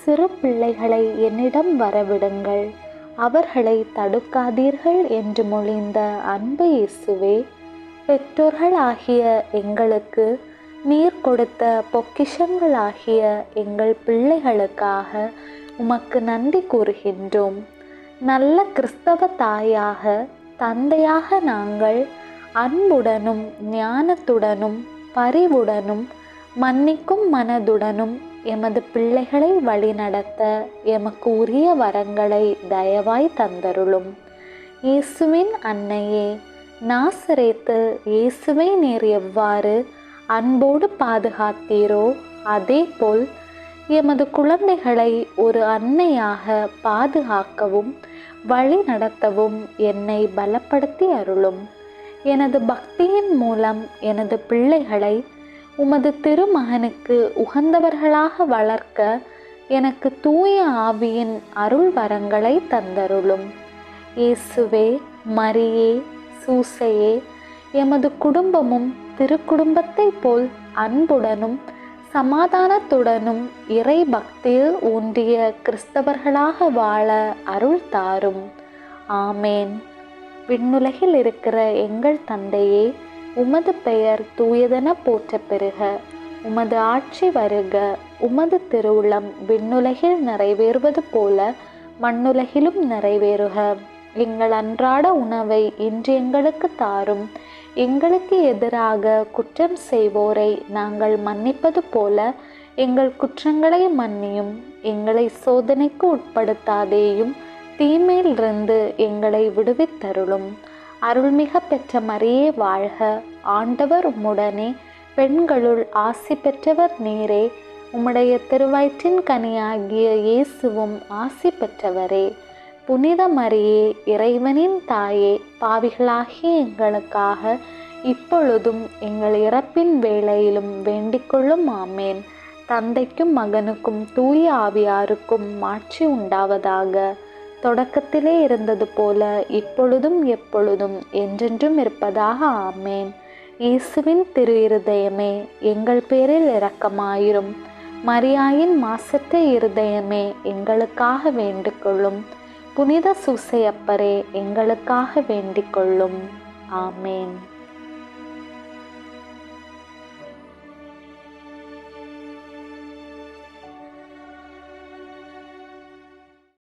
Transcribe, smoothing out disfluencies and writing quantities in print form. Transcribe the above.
சிறு பிள்ளைகளை என்னிடம் வரவிடுங்கள், அவர்களை தடுக்காதீர்கள் என்று மொழிந்த அன்பு இயேசுவே, பெற்றோர்கள் ஆகிய எங்களுக்கு நீர் கொடுத்த பொக்கிஷங்களாகிய எங்கள் பிள்ளைகளுக்காக உமக்கு நன்றி கூறுகின்றோம். நல்ல கிறிஸ்தவ தாயாக, தந்தையாக நாங்கள் அன்புடனும் ஞானத்துடனும் பரிவுடனும் மன்னிக்கும் மனதுடனும் எமது பிள்ளைகளை வழிநடத்த எமக்கு உரிய வரங்களை தயவாய் தந்தருளும். இயேசுவின் அன்னையே, நாசரேத்து இயேசுவை நீர் எவ்வாறு அன்போடு பாதுகாத்தீரோ அதேபோல் எமது குழந்தைகளை ஒரு அன்னையாக பாதுகாக்கவும் வழி நடத்தவும் என்னை பலப்படுத்தி அருளும். எனது பக்தியின் மூலம் எனது பிள்ளைகளை உமது திருமகனுக்கு உகந்தவர்களாக வளர்க்க எனக்கு தூய ஆவியின் அருள் வரங்களை தந்தருளும். இயேசுவே, மரியே, சூசையே, எமது குடும்பமும் திருக்குடும்பத்தை போல் அன்புடனும் சமாதானத்துடனும் இறை பக்தியில் ஊன்றிய கிறிஸ்தவர்களாக வாழ அருள் தாரும். ஆமேன். விண்ணுலகில் இருக்கிற எங்கள் தந்தையே, உமது பெயர் தூயதென போற்ற பெறுக. உமது ஆட்சி வருக. உமது திருவுளம் விண்ணுலகில் நிறைவேறுவது போல மண்ணுலகிலும் நிறைவேறுக. எங்கள் அன்றாட உணவை இன்று எங்களுக்கு தாரும். எங்களுக்கு எதிராக குற்றம் செய்வோரை நாங்கள் மன்னிப்பது போல எங்கள் குற்றங்களை மன்னியும். எங்களை சோதனைக்கு உட்படுத்தாதேயும், தீமையிலிருந்து எங்களை விடுவித்தருளும். அருள்மிக பெற்ற மரியே வாழ்க. ஆண்டவர் உம்முடனே, பெண்களுள் ஆசி பெற்றவர் நீரே. உம்முடைய திருவயிற்றின் கனியாகிய இயேசுவும் ஆசி பெற்றவரே. புனித மரியே, இறைவனின் தாயே, பாவிகளாகிய எங்களுக்காக இப்பொழுதும் எங்கள் இறப்பின் வேளையிலும் வேண்டிக்கொள்ளும். ஆமேன். தந்தைக்கும் மகனுக்கும் தூய ஆவியாருக்கும் மாட்சி உண்டாவதாக. தொடக்கத்திலே இருந்தது போல இப்பொழுதும் எப்பொழுதும் என்றென்றும் இருப்பதாக. ஆமேன். இயேசுவின் திரு இருதயமே, எங்கள் பேரில் இரக்கமாயிரும். மரியாயின் மாசற்ற இருதயமே, எங்களுக்காக வேண்டிக்கொள்ளும். புனித சூசையப்பரே, எங்களுக்காக வேண்டிக்கொள்ளும். ஆமேன்.